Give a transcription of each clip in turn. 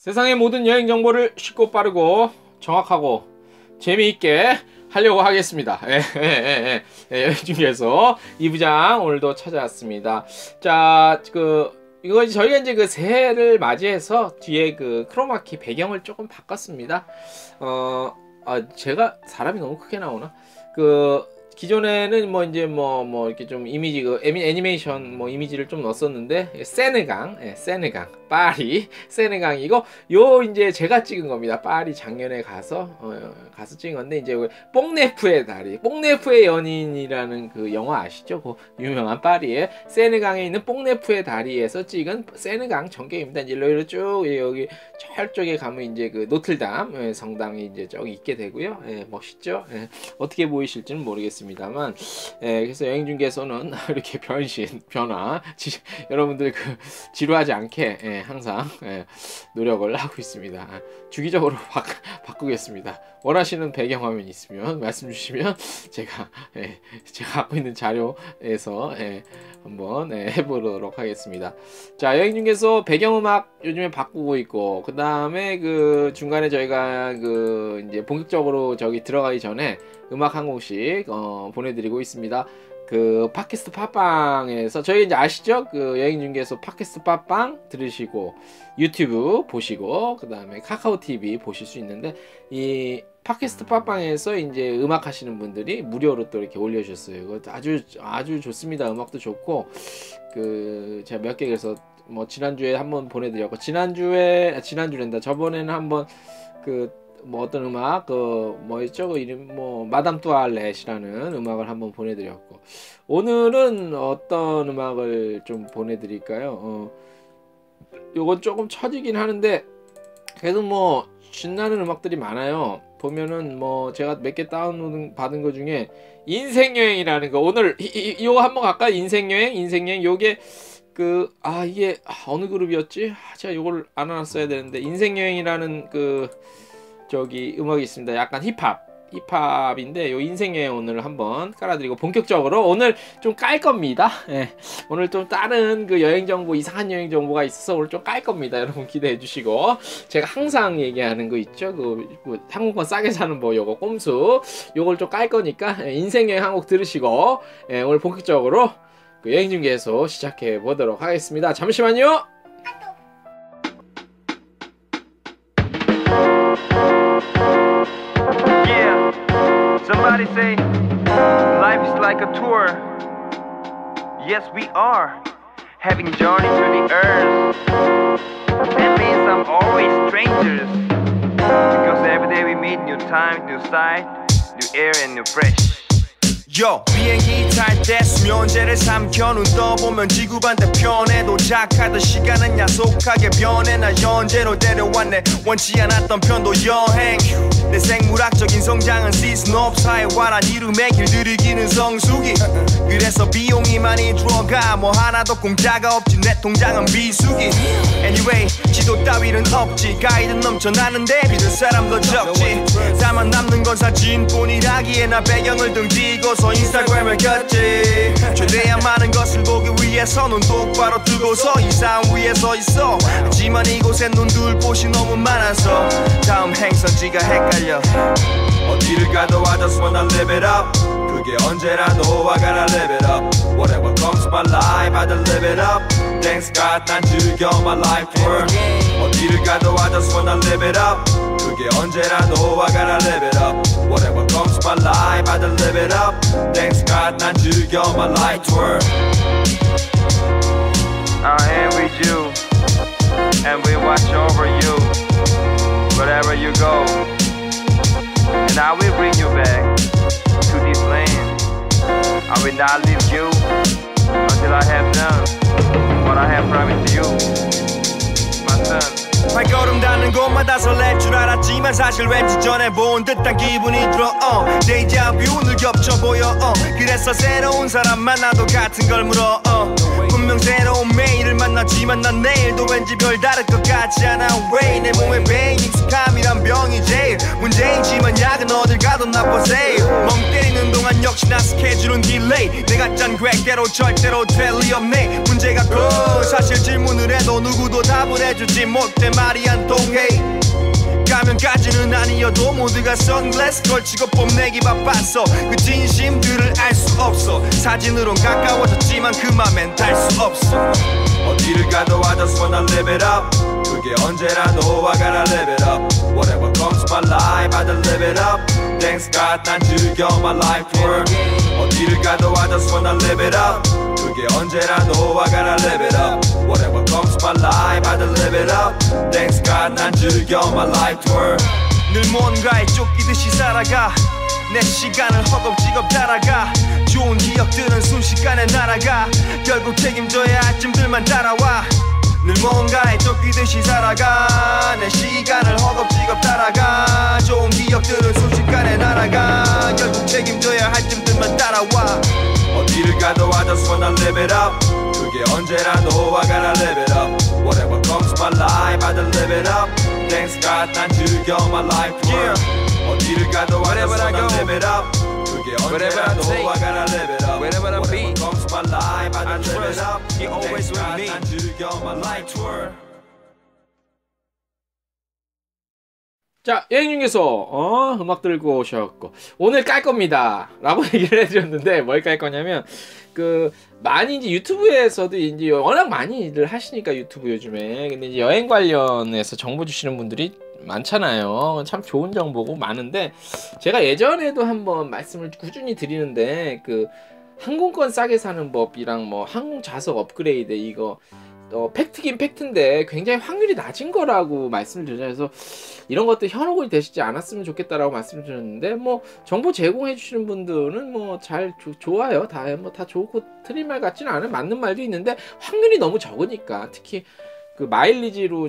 세상의 모든 여행 정보를 쉽고 빠르고 정확하고 재미있게 하려고 하겠습니다. 여행 중에서 이부장 오늘도 찾아왔습니다. 자, 이거 저희가 이제 그 새해를 맞이해서 뒤에 그 크로마키 배경을 조금 바꿨습니다. 제가 사람이 너무 크게 나오나? 기존에는 뭐 이렇게 좀 이미지 애니메이션 이미지를 좀 넣었었는데 세느강 파리 세느강이고 요 이제 제가 찍은 겁니다. 파리 작년에 가서 찍은 건데 이제 뽕네프의 다리, 뽕네프의 연인이라는 그 영화 아시죠? 그 유명한 파리의 세느강에 있는 뽕네프의 다리에서 찍은 세느강 전경입니다. 이제 일로 쭉 여기 저쪽에 가면 이제 그 노틀담 성당이 이제 저기 있게 되고요. 멋있죠? 어떻게 보이실지는 모르겠습니다만, 그래서 여행 중에서는 이렇게 변화 여러분들 지루하지 않게 항상 노력을 하고 있습니다. 주기적으로 바꾸겠습니다. 원하시는 배경화면 있으면 말씀 주시면 제가 갖고 있는 자료에서 한번 해보도록 하겠습니다. 자, 여행 중에서 배경음악 요즘에 바꾸고 있고, 그 다음에 중간에 저희가 이제 본격적으로 저기 들어가기 전에 음악 한 곡씩 보내드리고 있습니다. 팟캐스트 팟빵에서 저희 이제 아시죠? 여행 중에서 팟캐스트 팟빵 들으시고 유튜브 보시고 그 다음에 카카오 TV 보실 수 있는데, 이 팟캐스트 팟빵에서 이제 음악 하시는 분들이 무료로 또 이렇게 올려주셨어요. 이거 아주 좋습니다. 음악도 좋고 제가 몇 개 그래서 지난주에 한번 보내드렸고, 지난주랜다. 저번에는 한번 어떤 음악 뭐였죠? 이름 마담 뚜알렛이라는 음악을 한번 보내드렸고, 오늘은 어떤 음악을 좀 보내드릴까요? 요건 조금 처지긴 하는데 그래도 신나는 음악들이 많아요. 보면은 제가 몇 개 다운로드 받은 거 중에 인생여행이라는 거, 오늘 이거 한번 갈까? 인생여행 요게 이게 어느 그룹이었지? 제가 요걸 안 해놨어야 되는데, 인생여행이라는 음악이 있습니다. 약간 힙합인데 요 인생여행 오늘 한번 깔아드리고, 본격적으로 오늘 좀 깔 겁니다. 오늘 좀 다른 여행 정보, 이상한 여행 정보가 있어서 오늘 좀 깔 겁니다. 여러분 기대해 주시고, 제가 항상 얘기하는 거 있죠? 항공권 싸게 사는 요거 꼼수, 요걸 좀 깔 거니까 인생여행 한 곡 들으시고 오늘 본격적으로 여행 중계에서 시작해 보도록 하겠습니다. 잠시만요. Somebody say, life is like a tour. Yes, we are having a journey through the earth. That means I'm always strangers, because every day we meet new time, new sight, new air and new fresh. Yo, 비행기 탈 때 수면제를 삼켜 눈 떠보면 지구 반대편에 도착하던 시간은 야속하게 변해. 나 현재로 데려왔네 원치 않았던 편도 여행. 내 생물학적인 성장은 시스노프 사회화란 이름의 길들이 기는 성수기. 그래서 비용이 많이 들어가 하나도 공짜가 없지. 내 통장은 비수기. Anyway, 지도 따위는 없지. 가이드 넘쳐나는데 믿을 사람도 적지. 다만 남는 건 사진뿐이라기에 나 배경을 등지고서 인스타그램을 켰지. 최대한 많은 것을 보기 위해서 눈 똑바로 뜨고서 이상 위에 서 있어. 하지만 이곳엔 눈둘 곳이 너무 많아서 다음 행선지가 헷갈려. 어디를 가도 I just wanna live it up. 그게 언제라도 I gotta live it up. Whatever comes to my life I just live it up. Thanks God 난 즐겨 my life work. 어디를 가도 I just wanna live it up. 그게 언제라도 I gotta live it up. Whatever comes to my life I just live it up. Thanks God 난 즐겨 my life work. Our hand with you and we watch over you wherever you go, and I will bring you back to this land. I will not leave you until I have done what I have promised to you, my son. 발걸음 닿는 곳마다 설렐 줄 알았지만 사실 왠지 전해본 듯한 기분이 들어. 데이자뷰 늘 겹쳐 보여. 그래서 새로운 사람 만나도 같은 걸 물어. 분명 새로운 매일을 만나지만 난 내일도 왠지 별다를 것 같지 않아. 왜 내 몸에 배인 익숙함이란 병이 제일 문제이지만 약은 어딜 가도 나빠세. 멍 때리는 동안 역시나 스케줄은 딜레이. 내가 짠 계획대로 절대로 될 리 없네. 문제가 그 사실 질문을 해도 누구도 답을 해주지 못해. 말이 안 통해. 가면까지는 아니어도 모두가 선글라스 걸치고 뽐내기 바빴어. 그 진심들을 알 수 없어. 사진으론 가까워졌지만 그 맘엔 닿을 수 없어. 어디를 가도 I just wanna live it up. 그게 언제라도 I gotta live it up. Whatever comes my life I just live it up. Thanks God 난 즐겨 my life tour. 어디를 가도 I just wanna live it up. 그게 언제라도 I gotta live it up. Whatever comes my life I just live it up. Thanks God 난 즐겨 my life tour. 늘 뭔가에 쫓기듯이 살아가. 내 시간을 허겁지겁 따라가. 좋은 기억들은 순식간에 날아가. 결국 책임져야 할 짐들만 따라와. 늘 뭔가에 쫓기듯이 살아가. 내 시간을 허겁지겁 따라가. 좋은 기억들은 순식간에 날아가. 결국 책임져야 할 짐들만 따라와. 어디를 가도 I just wanna live it up. 그게 언제라도 I gotta live it up. Whatever comes my life I just live it up. Thanks God 난 즐겨 my life tour. 어디를 가도 I just wanna live it up. 그게 언제라도 I gotta live it up. Wherever I be comes my life I just live it up. He always with me. 난 즐겨 my life tour. 자, 여행 중에서 음악 들고 오셨고 오늘 깔 겁니다 라고 얘기를 해드렸는데 뭘 깔 거냐면 많이 이제 유튜브에서도 이제 워낙 많이들 하시니까 유튜브 요즘에 근데 이제 여행 관련해서 정보 주시는 분들이 많잖아요. 참 좋은 정보고 많은데 제가 예전에도 한번 말씀을 꾸준히 드리는데 항공권 싸게 사는 법이랑 뭐 항공 좌석 업그레이드 이거 팩트긴 팩트인데 굉장히 확률이 낮은 거라고 말씀을 드려서 이런 것들 현혹이 되시지 않았으면 좋겠다라고 말씀을 드렸는데 뭐 정보 제공해 주시는 분들은 뭐 잘 좋아요. 다 좋고 틀린 말 같지는 않아요. 맞는 말도 있는데 확률이 너무 적으니까 특히 마일리지로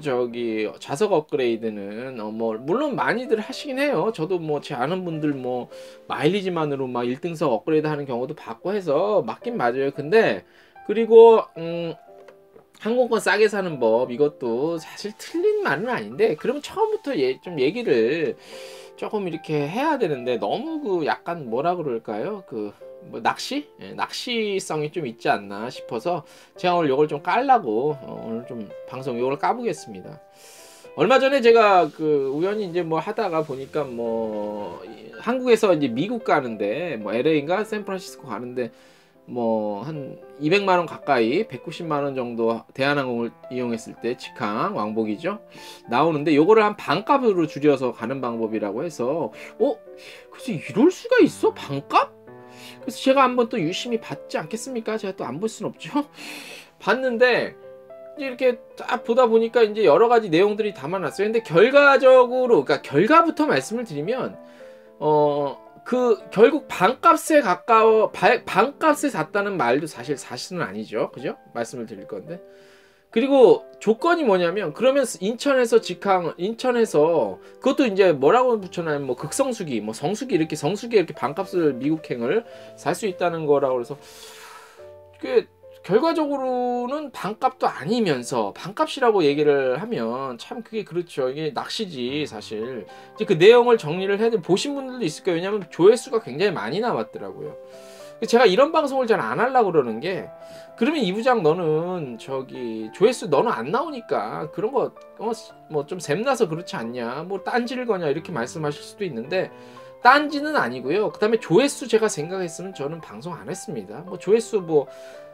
좌석 업그레이드는 뭐 물론 많이들 하시긴 해요. 저도 뭐 제 아는 분들 뭐 마일리지만으로 막 1등석 업그레이드 하는 경우도 봤고 해서 맞긴 맞아요. 근데 그리고 항공권 싸게 사는 법 이것도 사실 틀린 말은 아닌데 그러면 처음부터 좀 얘기를 조금 이렇게 해야 되는데 너무 약간 뭐라 그럴까요? 뭐 낚시성이 좀 있지 않나 싶어서 제가 오늘 요걸 좀 깔라고 오늘 좀 방송 요걸 까보겠습니다. 얼마 전에 제가 우연히 이제 뭐 하다가 보니까 뭐 한국에서 이제 미국 가는데 뭐 LA인가 샌프란시스코 가는데 뭐 한 200만원 가까이 190만원 정도 대한항공을 이용했을 때 직항 왕복이죠 나오는데 요거를 한 반값으로 줄여서 가는 방법이라고 해서 그래서 이럴 수가 있어? 반값? 그래서 제가 한번 또 유심히 봤지 않겠습니까? 제가 또 안 볼 순 없죠. 봤는데 이제 이렇게 딱 보다 보니까 이제 여러 가지 내용들이 담아놨어요. 근데 결과적으로 결과부터 말씀을 드리면 결국 반값에 반값에 샀다는 말도 사실은 아니죠. 그죠? 말씀을 드릴 건데. 그리고 조건이 뭐냐면 그러면 인천에서 그것도 이제 뭐라고 붙여놔요? 뭐 극성수기, 뭐 성수기 이렇게 반값을 미국행을 살 수 있다는 거라고 그래서 결과적으로는 반값도 아니면서 반값이라고 얘기를 하면 참 그게 그렇죠. 이게 낚시지 사실. 이제 그 내용을 정리를 보신 분들도 있을 거예요. 왜냐면 조회수가 굉장히 많이 나왔더라고요. 제가 이런 방송을 잘 안 하려고 그러는 게 그러면 이 부장 너는 조회수 너는 안 나오니까 그런 거 뭐 좀 샘나서 그렇지 않냐 뭐 딴지를 거냐 이렇게 말씀하실 수도 있는데 딴지는 아니고요. 그 다음에 조회수 제가 생각했으면 저는 방송 안 했습니다. 뭐 조회수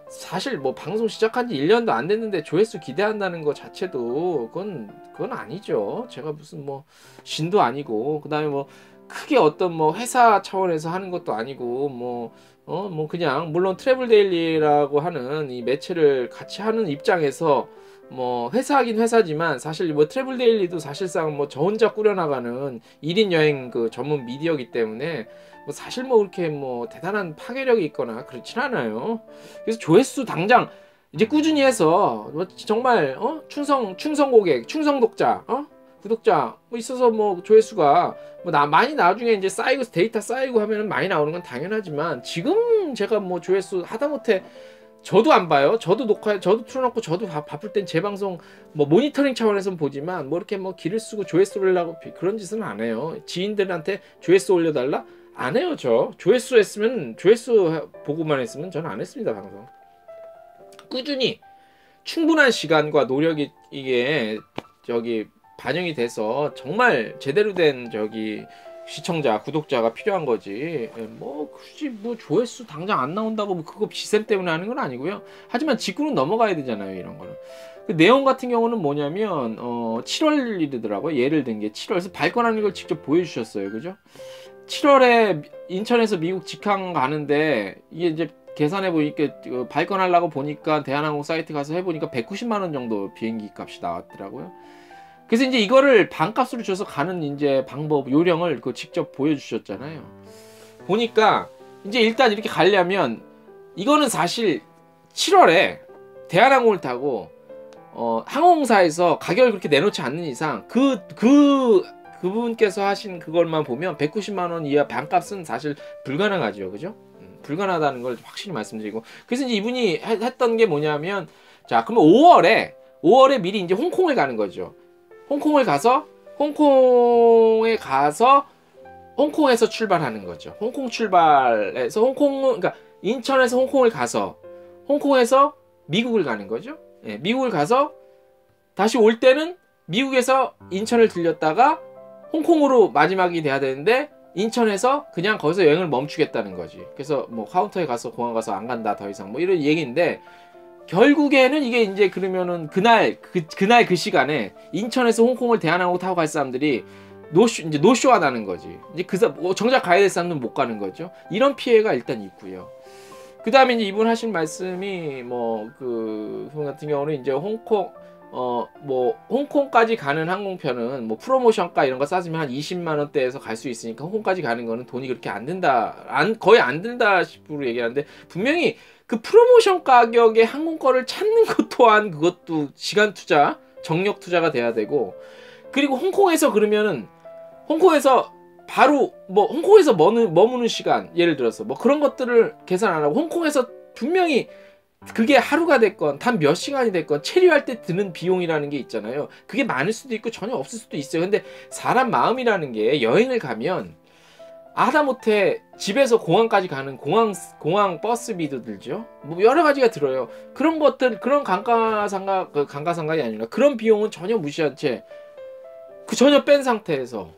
사실 뭐 방송 시작한 지 1년도 안 됐는데 조회수 기대한다는 거 자체도 그건 아니죠. 제가 무슨 뭐 신도 아니고 그 다음에 뭐 크게 어떤 뭐 회사 차원에서 하는 것도 아니고 뭐 그냥 물론 트래블 데일리라고 하는 이 매체를 같이 하는 입장에서 뭐 회사긴 회사지만 사실 뭐 트래블 데일리도 사실상 뭐 저 혼자 꾸려나가는 1인 여행 전문 미디어이기 때문에 뭐 사실 뭐 그렇게 뭐 대단한 파괴력이 있거나 그렇진 않아요. 그래서 조회수 당장 이제 꾸준히 해서 뭐 정말 충성 고객, 충성 독자, 구독자 뭐 있어서 뭐 조회수가 뭐 많이 나중에 이제 쌓이고 데이터 쌓이고 하면은 많이 나오는 건 당연하지만 지금 제가 뭐 조회수 하다못해 저도 안 봐요. 저도 저도 틀어놓고 저도 바쁠 땐 제 방송 뭐 모니터링 차원에서는 보지만 뭐 이렇게 뭐 기를 쓰고 조회수 올리려고 그런 짓은 안 해요. 지인들한테 조회수 올려달라? 안 해요. 저 조회수 보고만 했으면 저는 안 했습니다. 방송 꾸준히 충분한 시간과 노력이 이게 반영이 돼서 정말 제대로 된 시청자, 구독자가 필요한 거지. 뭐 굳이 뭐 조회수 당장 안 나온다고 뭐 그거 비쌤 때문에 하는 건 아니고요. 하지만 직구는 넘어가야 되잖아요, 이런 거는. 그 내용 같은 경우는 뭐냐면 7월 일이더라고요. 예를 든 게 7월에서 발권하는 걸 직접 보여주셨어요, 그죠? 7월에 인천에서 미국 직항 가는데 이게 이제 계산해 보니까 발권하려고 보니까 대한항공 사이트 가서 해보니까 190만 원 정도 비행기 값이 나왔더라고요. 그래서 이제 이거를 반값으로 줘서 가는 이제 방법, 요령을 직접 보여주셨잖아요. 보니까 이제 일단 이렇게 가려면 이거는 사실 7월에 대한항공을 타고 항공사에서 가격을 그렇게 내놓지 않는 이상 그분께서 하신 그걸만 보면 190만 원 이하 반값은 사실 불가능하죠, 그죠? 불가능하다는 걸 확실히 말씀드리고, 그래서 이제 이분이 했던 게 뭐냐면, 자, 그러면 5월에 미리 이제 홍콩을 가는 거죠. 홍콩에 가서 홍콩에서 출발하는 거죠. 홍콩 출발해서 그러니까 인천에서 홍콩을 가서 홍콩에서 미국을 가는 거죠. 예, 미국을 가서 다시 올 때는 미국에서 인천을 들렸다가 홍콩으로 마지막이 돼야 되는데 인천에서 그냥 거기서 여행을 멈추겠다는 거지. 그래서 뭐 카운터에 가서 공항 가서 안 간다 더 이상 뭐 이런 얘기인데, 결국에는 이게 이제 그러면은 그날 그 시간에 인천에서 홍콩을 대한항공 타고 갈 사람들이 노쇼가 나는 거지. 이제 정작 가야 될 사람은 못 가는 거죠. 이런 피해가 일단 있고요. 그 다음에 이제 이분 하신 말씀이 그분 같은 경우는 이제 홍콩까지 가는 항공편은 뭐 프로모션가 이런 거 싸지면 한 20만 원대에서 갈 수 있으니까 홍콩까지 가는 거는 돈이 그렇게 안 든다, 거의 안 든다 식으로 얘기하는데, 분명히 그 프로모션 가격의 항공권을 찾는 것 또한 그것도 시간 투자, 정력 투자가 돼야 되고, 그리고 홍콩에서 그러면은 홍콩에서 바로 홍콩에서 머무는 시간, 예를 들어서 뭐 그런 것들을 계산 안 하고 홍콩에서 분명히 그게 하루가 됐건 단 몇 시간이 됐건 체류할 때 드는 비용이라는 게 있잖아요. 그게 많을 수도 있고 전혀 없을 수도 있어요. 근데 사람 마음이라는 게 여행을 가면 하다못해 집에서 공항까지 가는 공항 버스비도 들죠. 뭐 여러 가지가 들어요. 그런 것들, 그런 감가상각이 아니라 그런 비용은 전혀 무시한 채 전혀 뺀 상태에서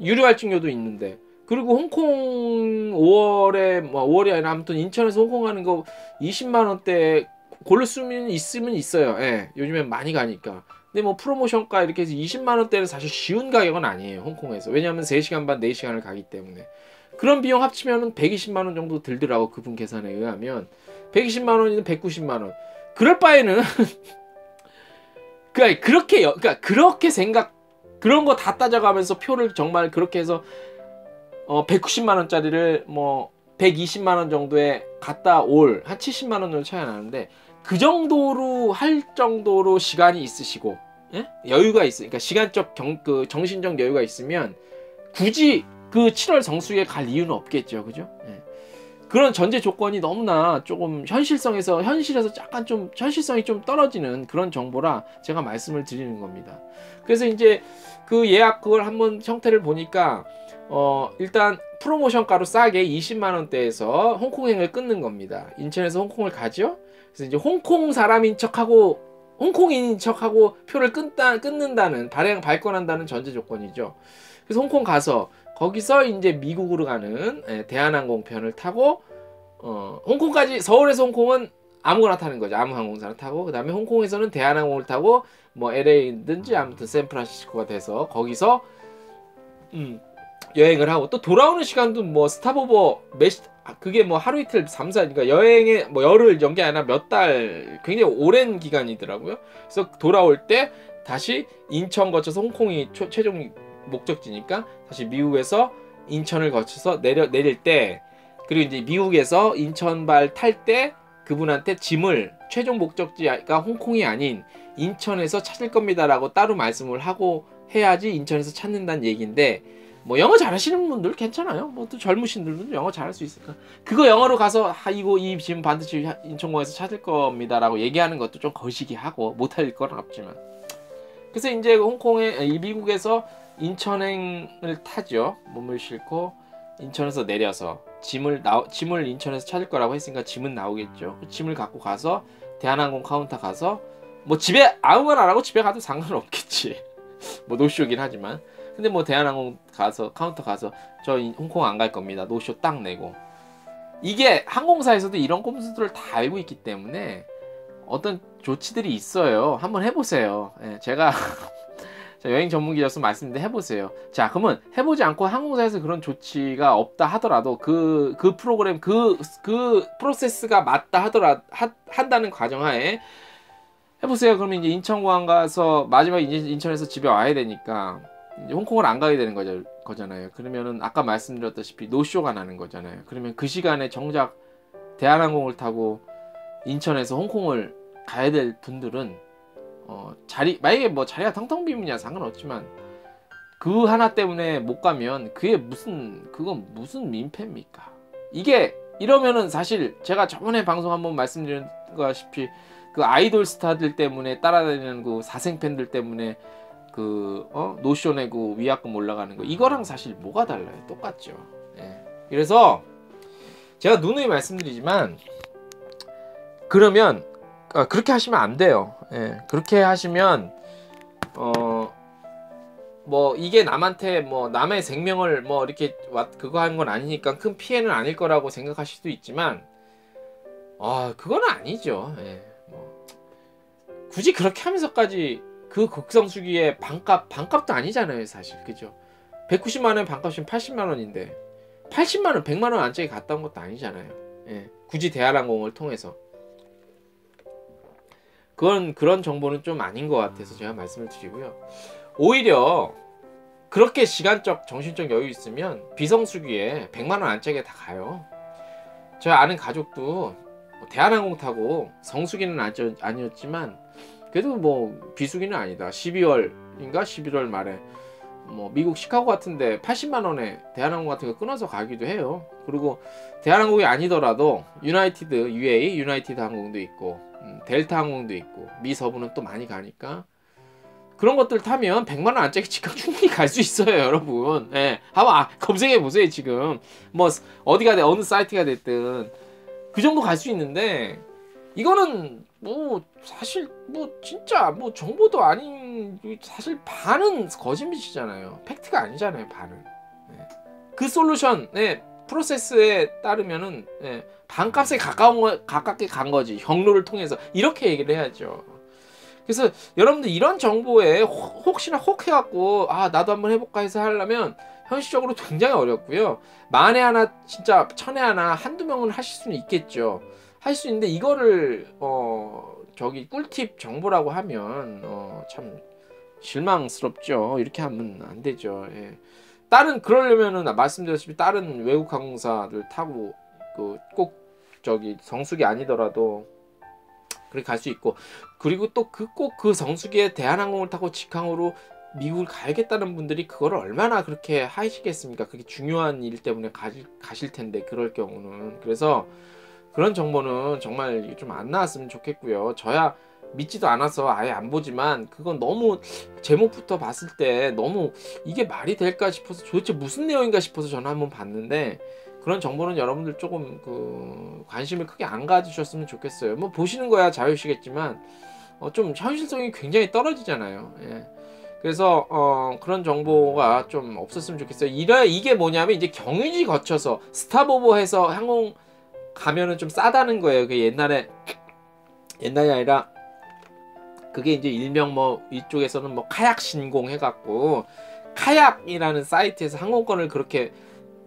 유료할증료도 있는데, 그리고 홍콩 5월이 아니라 아무튼 인천에서 홍콩 가는 거 20만 원대 고를 수는 있으면 있어요. 예, 요즘엔 많이 가니까. 근데 뭐 프로모션가 이렇게 해서 20만 원대는 사실 쉬운 가격은 아니에요, 홍콩에서. 왜냐하면 3시간 반, 4시간을 가기 때문에. 그런 비용 합치면은 120만 원 정도 들더라고, 그분 계산에 의하면. 120만 원이면 190만 원. 그럴 바에는 그런 거 다 따져가면서 표를 정말 그렇게 해서 190만 원짜리를 뭐 120만 원 정도에 갔다 올 한 70만 원 정도 차이가 나는데, 그 정도로 할 정도로 시간이 있으시고, 예? 여유가 있으니까, 시간적 정신적 여유가 있으면 굳이 그 7월 성수기에 갈 이유는 없겠죠, 그죠? 예. 그런 전제 조건이 너무나 조금 현실에서 약간 좀 현실성이 좀 떨어지는 그런 정보라 제가 말씀을 드리는 겁니다. 그래서 이제 그 예약 그걸 한번 형태를 보니까 일단 프로모션가로 싸게 20만 원대에서 홍콩행을 끊는 겁니다. 인천에서 홍콩을 가죠. 그래서 이제 홍콩 사람인 척하고 홍콩인인 척하고 표를 끊는다는 발권한다는 전제 조건이죠. 그래서 홍콩 가서 거기서 이제 미국으로 가는 대한항공 편을 타고 홍콩까지, 서울에서 홍콩은 아무거나 타는 거죠. 아무 항공사를 타고, 그 다음에 홍콩에서는 대한항공을 타고 뭐 LA든지 아무튼 샌프란시스코가 돼서 거기서 여행을 하고, 또 돌아오는 시간도 뭐 스탑오버 그게 뭐 하루 이틀 3, 4, 그러니까 여행에 뭐 열흘 연게 아니라 몇 달, 굉장히 오랜 기간이더라고요. 그래서 돌아올 때 다시 인천 거쳐서 홍콩이 최종 목적지니까 다시 미국에서 인천을 거쳐서 내릴 때, 그리고 이제 미국에서 인천발 탈 때 그분한테 짐을 최종 목적지가 홍콩이 아닌 인천에서 찾을 겁니다라고 따로 말씀을 하고 해야지 인천에서 찾는다는 얘기인데, 뭐 영어 잘하시는 분들 괜찮아요. 뭐 또 젊으신 분들도 영어 잘할 수 있으니까 그거 영어로 가서 이거 이 짐 반드시 인천공항에서 찾을 겁니다라고 얘기하는 것도 좀 거시기 하고 못할 건 없지만 그래서 이제 홍콩에 이 미국에서 인천행을 타죠. 몸을 싣고 인천에서 내려서 짐을 인천에서 찾을 거라고 했으니까 짐은 나오겠죠. 짐을 갖고 가서 대한항공 카운터 가서 뭐 집에 아무 말 안 하고 집에 가도 상관은 없겠지. 뭐 노쇼긴 하지만 근데 뭐 대한항공 가서 카운터 가서 저 홍콩 안 갈 겁니다. 노쇼 딱 내고 이게 항공사에서도 이런 꼼수들을 다 알고 있기 때문에 어떤 조치들이 있어요. 한번 해보세요. 예, 제가 여행 전문 기자로서 말씀드리는데 해보세요. 자, 그러면 해보지 않고 항공사에서 그런 조치가 없다 하더라도 그 프로그램 그 프로세스가 맞다 한다는 가정하에 해보세요. 그러면 이제 인천공항 가서 마지막에 이제 인천에서 집에 와야 되니까 이제 홍콩을 안 가게 되는 거잖아요. 그러면은 아까 말씀드렸다시피 노쇼가 나는 거잖아요. 그러면 그 시간에 정작 대한항공을 타고 인천에서 홍콩을 가야 될 분들은 만약에 뭐 자리가 텅텅 비면야 상관없지만 그 하나 때문에 못 가면 그건 무슨 민폐입니까? 이게 이러면은 사실 제가 저번에 방송 한번 말씀드린 것다시피 그 아이돌 스타들 때문에 따라다니는 그 사생팬들 때문에 노쇼 내고 위약금 올라가는 거 이거랑 사실 뭐가 달라요? 똑같죠. 예. 그래서 제가 누누이 말씀드리지만 그러면 그렇게 하시면 안 돼요. 예. 그렇게 하시면 뭐 이게 남한테 뭐 남의 생명을 뭐 이렇게 그거 하는 건 아니니까 큰 피해는 아닐 거라고 생각하실 수도 있지만 그건 아니죠. 예. 굳이 그렇게 하면서까지 그 극성수기에 반값도 아니잖아요, 사실. 그죠? 190만 원 반값이면 80만 원인데 80만 원, 100만 원 안짝에 갔다 온 것도 아니잖아요. 예. 굳이 대한항공을 통해서. 그런 정보는 좀 아닌 것 같아서 제가 말씀을 드리고요. 오히려 그렇게 시간적, 정신적 여유 있으면 비성수기에 100만 원 안짝에 다 가요. 제가 아는 가족도 대한항공 타고 성수기는 아니었지만 그래도 뭐 비수기는 아니다. 12월인가 11월 말에 뭐 미국 시카고 같은데 80만 원에 대한항공 같은 거 끊어서 가기도 해요. 그리고 대한항공이 아니더라도 유나이티드 항공도 있고 델타 항공도 있고 미 서부는 또 많이 가니까 그런 것들 타면 100만 원 안짝에 직항 충분히 갈 수 있어요, 여러분. 예. 한번 검색해 보세요, 지금. 뭐 어디가 어느 사이트가 됐든 그 정도 갈 수 있는데 이거는 뭐 사실 뭐 진짜 뭐 정보도 아닌 사실 반은 거짓말이잖아요. 팩트가 아니잖아요, 반은. 네. 그 솔루션의 프로세스에 따르면은 반값에 가깝게 간 거지. 경로를 통해서 이렇게 얘기를 해야죠. 그래서 여러분들 이런 정보에 혹시나 혹해갖고 나도 한번 해볼까 해서 하려면 현실적으로 굉장히 어렵고요. 만에 하나 진짜 천에 하나 한두 명은 하실 수는 있겠죠. 할 수 있는데 이거를 저기 꿀팁 정보라고 하면 참 실망스럽죠. 이렇게 하면 안 되죠. 예. 그러려면은 말씀드렸다시피 다른 외국 항공사들 타고 꼭 저기 성수기 아니더라도 그렇게 갈 수 있고 그리고 또 꼭 그 성수기에 대한항공을 타고 직항으로 미국을 가야겠다는 분들이 그거를 얼마나 그렇게 하시겠습니까? 그게 중요한 일 때문에 가실 텐데 그럴 경우는 그래서 그런 정보는 정말 좀 안 나왔으면 좋겠고요. 저야 믿지도 않아서 아예 안 보지만 그건 너무 제목부터 봤을 때 너무 이게 말이 될까 싶어서 도대체 무슨 내용인가 싶어서 저는 한번 봤는데 그런 정보는 여러분들 조금 관심을 크게 안 가지셨으면 좋겠어요. 뭐 보시는 거야 자유시겠지만 좀 현실성이 굉장히 떨어지잖아요. 예. 그래서 그런 정보가 좀 없었으면 좋겠어요. 이게 뭐냐면 이제 경유지 거쳐서 스탑오버 해서 항공 가면은 좀 싸다는 거예요. 그 옛날이 아니라 그게 이제 일명 뭐 이쪽에서는 뭐 카약 신공 해갖고 카약이라는 사이트에서 항공권을 그렇게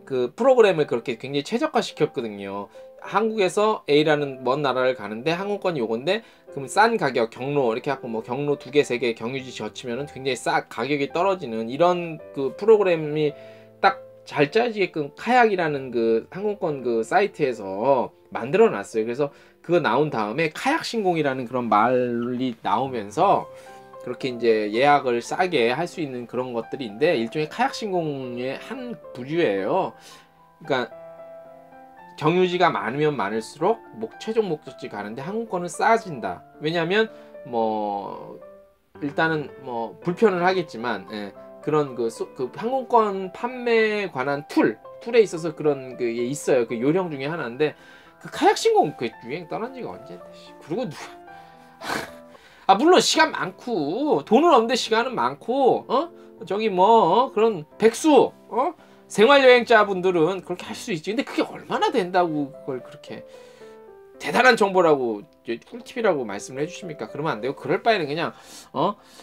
그 프로그램을 그렇게 굉장히 최적화 시켰거든요. 한국에서 A라는 먼 나라를 가는데 항공권이 요건데 그럼 싼 가격 경로 이렇게 하고 뭐 경로 2개 3개 경유지 거치면은 굉장히 가격이 떨어지는 이런 그 프로그램이 딱 잘 짜지게끔 카약이라는 그 항공권 그 사이트에서 만들어 놨어요. 그래서 그거 나온 다음에 카약 신공이라는 그런 말이 나오면서 그렇게 이제 예약을 싸게 할 수 있는 그런 것들인데 일종의 카약 신공의 한 부류예요. 그러니까 경유지가 많으면 많을수록 최종 목적지 가는데 항공권은 싸진다. 왜냐하면 뭐 일단은 뭐 불편을 하겠지만 그런 그 항공권 판매에 관한 툴에 있어서 그런 게 있어요. 그 요령 중에 하나인데 그 카약 신공 그 유행 떠난 지가 언제인데. 그리고 누가 물론 시간 많고 돈은 없는데 시간은 많고 저기 뭐 그런 백수 생활여행자분들은 그렇게 할 수 있지. 근데 그게 얼마나 된다고 그걸 그렇게 대단한 정보라고 꿀팁이라고 말씀을 해주십니까? 그러면 안 되고 그럴 바에는 그냥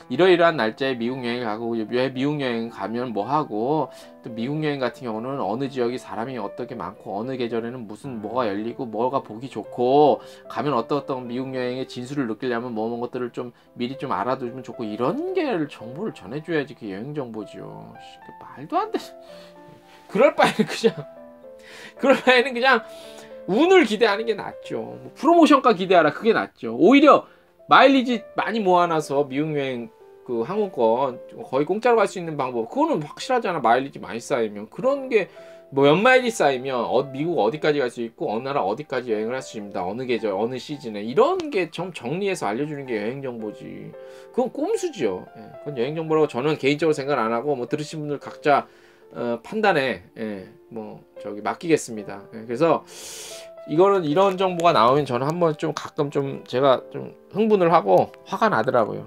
이러이러한 날짜에 미국 여행 가고 왜 미국 여행 가면 뭐 하고 또 미국 여행 같은 경우는 어느 지역이 사람이 어떻게 많고 어느 계절에는 무슨 뭐가 열리고 뭐가 보기 좋고 가면 어떤 미국 여행의 진수를 느끼려면 뭐 것들을 좀 미리 좀 알아두면 좋고 이런 게 정보를 전해줘야지 그게 여행 정보죠. 말도 안 돼. 그럴 바에는 그냥 운을 기대하는 게 낫죠. 뭐 프로모션가 기대하라 그게 낫죠. 오히려 마일리지 많이 모아놔서 미국 여행 그 항공권 거의 공짜로 갈 수 있는 방법 그거는 확실하잖아. 마일리지 많이 쌓이면 그런 게 뭐 연마일이 쌓이면 미국 어디까지 갈 수 있고 어느 나라 어디까지 여행을 할 수 있습니다. 어느 계절 어느 시즌에 이런 게 좀 정리해서 알려주는 게 여행 정보지. 그건 꼼수죠. 그건 여행 정보라고 저는 개인적으로 생각 안 하고 뭐 들으신 분들 각자 판단에 뭐 저기 맡기겠습니다. 그래서 이거는 이런 정보가 나오면 저는 한번 좀 가끔 좀 제가 좀 흥분을 하고 화가 나더라고요.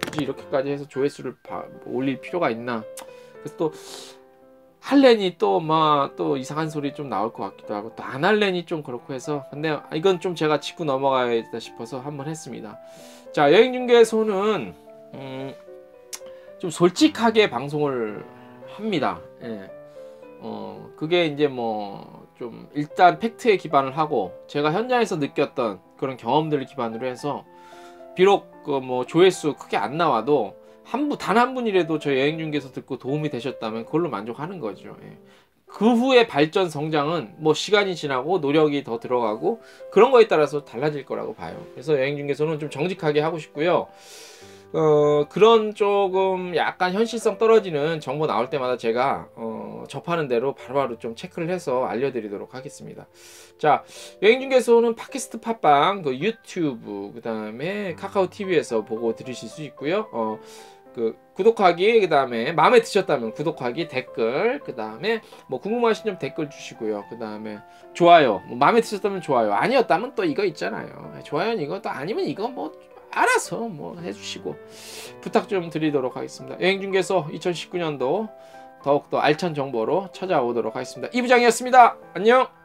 굳이 이렇게까지 해서 조회수를 올릴 필요가 있나? 그래서 또 할래니 또 이상한 소리 좀 나올 것 같기도 하고 또 안 할래니 좀 그렇고 해서 근데 이건 좀 제가 짚고 넘어가야겠다 싶어서 한번 했습니다. 자, 여행중개소는 좀 솔직하게 방송을 합니다. 그게 이제 뭐 좀 일단 팩트에 기반을 하고 제가 현장에서 느꼈던 그런 경험들을 기반으로 해서 비록 그 뭐 조회수 크게 안 나와도 단 한 분이라도 저 여행중개소 듣고 도움이 되셨다면 그걸로 만족하는 거죠. 그 후에 발전 성장은 뭐 시간이 지나고 노력이 더 들어가고 그런 거에 따라서 달라질 거라고 봐요. 그래서 여행중개소는 좀 정직하게 하고 싶고요. 그런 조금 약간 현실성 떨어지는 정보 나올 때마다 제가 접하는 대로 바로바로 좀 체크를 해서 알려드리도록 하겠습니다. 자, 여행중개소는 팟캐스트 팟빵, 그 유튜브, 그 다음에 카카오 TV에서 보고 들으실 수 있고요. 그 구독하기, 그 다음에 마음에 드셨다면 구독하기, 댓글, 그 다음에 뭐 궁금하신 점 댓글 주시고요. 그 다음에 좋아요, 뭐 마음에 드셨다면 좋아요, 아니었다면 또 이거 있잖아요. 좋아요는 이거 또 아니면 이거 뭐 알아서 뭐 해주시고 부탁 좀 드리도록 하겠습니다. 여행중개소 2019년도 더욱더 알찬 정보로 찾아오도록 하겠습니다. 이부장이었습니다. 안녕.